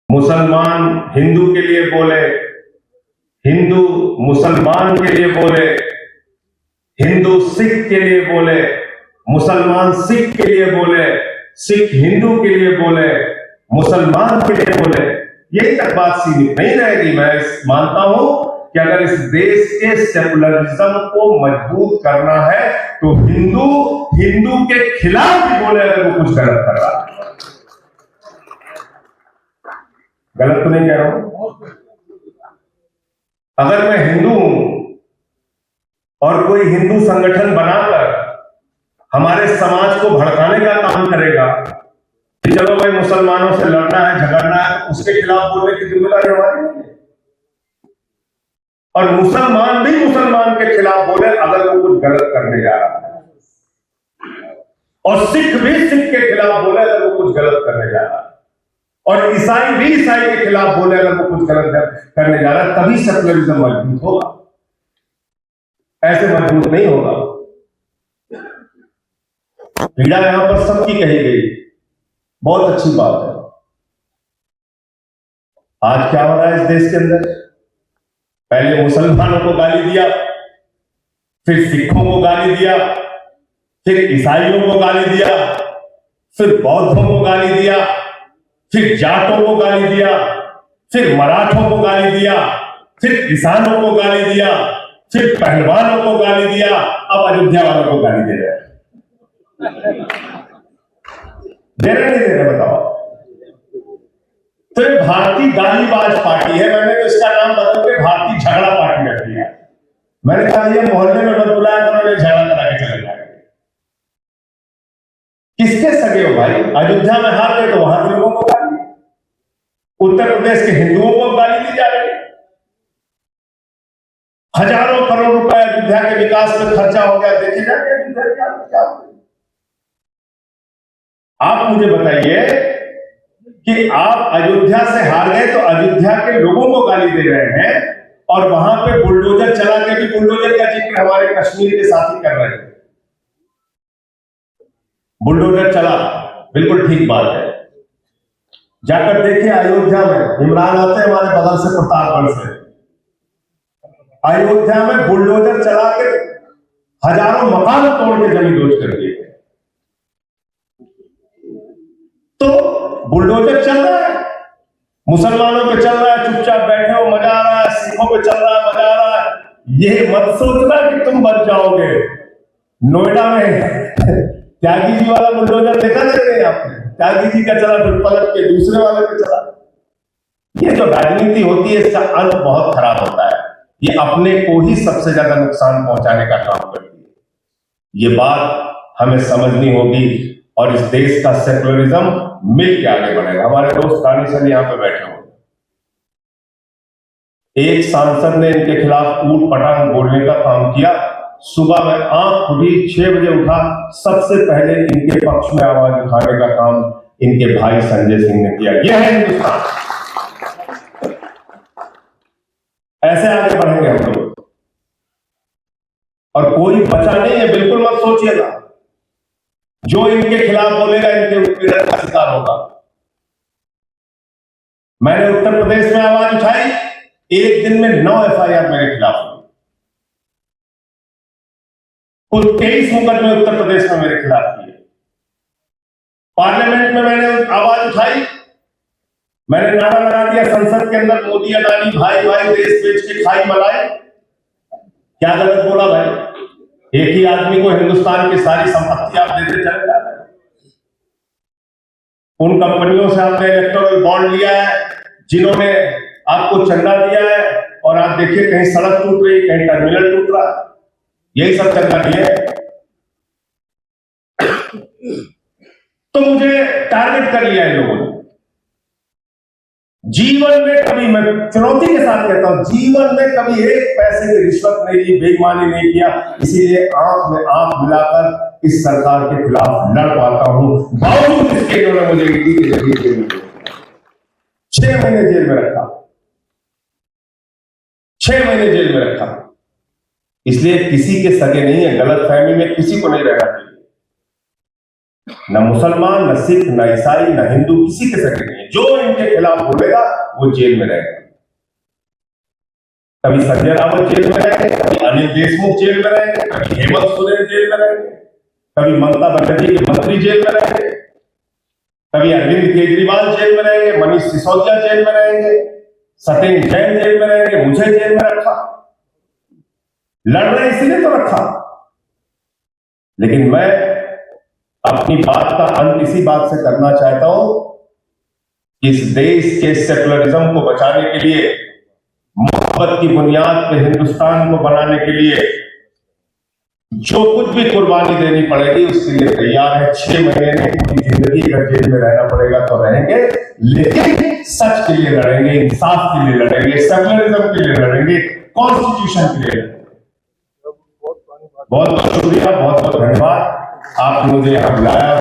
मुसलमान हिंदू के लिए बोले, हिंदू मुसलमान के लिए बोले, हिंदू सिख के लिए बोले, मुसलमान सिख के लिए बोले, सिख हिंदू के लिए बोले, मुसलमान के लिए बोले, यही तक बात सीमित नहीं रहेगी। मैं मानता हूं कि अगर इस देश के सेकुलरिज्म को मजबूत करना है तो हिंदू हिंदू के खिलाफ भी बोले अगर वो कुछ गलत कर रहा है। गलत तो नहीं कह रहा हूं। अगर मैं हिंदू हूं और कोई हिंदू संगठन बनाकर हमारे समाज को भड़काने का काम करेगा कि चलो भाई मुसलमानों से लड़ना है, झगड़ना है, तो उसके खिलाफ बोलने की जिम्मेदारी हमारी नहीं है। और मुसलमान भी मुसलमान के खिलाफ बोले अगर वो कुछ गलत करने जा रहा है, और सिख भी सिख के खिलाफ बोले अगर वो कुछ गलत करने जा रहा है, और ईसाई भी ईसाई के खिलाफ बोले अगर वो कुछ गलत करने जा रहा है, तभी सेकुलरिज्म मजबूत होगा। ऐसे मजबूत नहीं होगा। पीड़ा यहां पर सबकी कही गई, बहुत अच्छी बात है। आज क्या हो रहा है इस देश के अंदर? पहले मुसलमानों को गाली दिया, फिर सिखों को गाली दिया, फिर ईसाइयों को गाली दिया, फिर बौद्धों को गाली दिया, फिर जाटों को गाली दिया, फिर मराठों को गाली दिया, फिर किसानों को गाली दिया, फिर पहलवानों को गाली दिया, अब अयोध्या वालों को गाली दे रहे हैं। दे रहे नहीं दे रहे बताओ? तो ये भारतीय गालीबाज पार्टी है। मैंने तो इसका नाम बदल के भारतीय झगड़ा पार्टी रख दिया। मैंने कहा ये मोहल्ले में मत बुलाया करो, ये झगड़ा करा के चले जाएंगे। किसके सगे हो भाई? अयोध्या में हार गए तो वहां के लोगों को गाली, उत्तर प्रदेश के हिंदुओं को गाली दी जा रही है। हजारों करोड़ रुपए अयोध्या के विकास में खर्चा हो गया, देखिए जाके क्या। आप मुझे बताइए कि आप अयोध्या से हार गए तो अयोध्या के लोगों को गाली दे रहे हैं, और वहां पे बुलडोजर चला के भी बुलडोजर का जिक्र हमारे कश्मीर के साथी कर रहे हैं। बुलडोजर चला, बिल्कुल ठीक बात है। जाकर देखिए अयोध्या में, इमरान आते हैं हमारे बगल से, प्रतापगढ़ से, अयोध्या में बुलडोजर चला के हजारों मकान तोड़ के जमीन दोज कर दिए। तो बुलडोजर चल रहा है, मुसलमानों पे चल रहा है, चुपचाप बैठे हो मजा आ रहा है, सिखों पे चल रहा है मजा आ रहा है। ये मत सोचना कि तुम बच जाओगे। नोएडा में त्यागी जी वाला बुलडोजर देखा नहीं आपने? त्यागी जी का चला, फिर पलट के दूसरे वाले पे चला। ये जो राजनीति होती है इसका अंत बहुत खराब होता है। ये अपने को ही सबसे ज्यादा नुकसान पहुंचाने का काम करती है। ये बात हमें समझनी होगी, और इस देश का सेकुलरिज्म मिल के आगे बढ़ेगा। हमारे दोस्त दानी सर यहां पे बैठे हुए, एक सांसद ने इनके खिलाफ ऊट पटांग बोलने का काम किया। सुबह में आंख खुली 6 बजे उठा, सबसे पहले इनके पक्ष में आवाज उठाने का काम इनके भाई संजय सिंह ने किया। यह है हिंदुस्तान। ऐसे आगे बढ़ेंगे हम लोग, और कोई बचा नहीं है, बिल्कुल मत सोचिएगा। जो इनके खिलाफ बोलेगा इनके उत्पीड़न का शिकार होगा। मैंने उत्तर प्रदेश में आवाज उठाई, एक दिन में 9 एफआईआर मेरे खिलाफ हुई। कुल 23 मुकदमे उत्तर प्रदेश में मेरे खिलाफ किए। पार्लियामेंट में मैंने आवाज उठाई, मैंने नारा लगा दिया संसद के अंदर, मोदी अडानी भाई भाई, देश बेच के खाई मलाई। क्या गलत बोला भाई? एक ही आदमी को हिंदुस्तान की सारी संपत्ति आप देते चले जा रहे हैं। उन कंपनियों से आपने इलेक्टोरल बॉन्ड लिया है जिन्होंने आपको चंदा दिया है, और आप देखिए कहीं सड़क टूट रही, कहीं टर्मिनल टूट रहा, यही सब चंदा दिए। तो मुझे टारगेट कर लिया इन लोगों ने। जीवन में कभी, मैं चुनौती के साथ कहता हूं, जीवन में कभी एक पैसे की रिश्वत नहीं ली, बेईमानी नहीं किया। इसीलिए आंख में आंख मिलाकर इस सरकार के खिलाफ लड़ पाता हूं। बावजूद इसके इन्होंने मुझे ईडी के जरिए 6 महीने जेल में रखा, 6 महीने जेल में रखा। इसलिए किसी के सगे नहीं है, गलत फहमी में किसी को नहीं रहना चाहिए। न मुसलमान, न सिख, न ईसाई, न हिंदू, किसी के सगे नहीं है। जो इनके खिलाफ बोलेगा वो जेल में रहेगा। कभी संजय रावत जेल में रहेंगे, कभी अनिल देशमुख जेल में रहेंगे, कभी हेमंत सोरेन जेल में रहेंगे, कभी ममता बनर्जी के मंत्री जेल में रहेंगे, कभी अरविंद केजरीवाल जेल में रहेंगे, मनीष सिसोदिया जेल में रहेंगे, सत्येंद्र जैन जेल में रहेंगे। मुझे जेल में रखा, लड़ रहे इसीलिए तो रखा। लेकिन मैं अपनी बात का अंत इसी बात से करना चाहता हूं कि इस देश के सेकुलरिज्म को बचाने के लिए, मोहब्बत की बुनियाद पे हिंदुस्तान को बनाने के लिए जो कुछ भी कुर्बानी देनी पड़ेगी उसके लिए तैयार है। 6 महीने में पूरी जिंदगी अगर जेल में रहना पड़ेगा तो रहेंगे, लेकिन सच के लिए लड़ेंगे, इंसाफ के लिए लड़ेंगे, सेकुलरिज्म के लिए लड़ेंगे, कॉन्स्टिट्यूशन के लिए लड़ेंगे। बहुत बहुत शुक्रिया, बहुत बहुत धन्यवाद, आपने मुझे यहाँ बुलाया।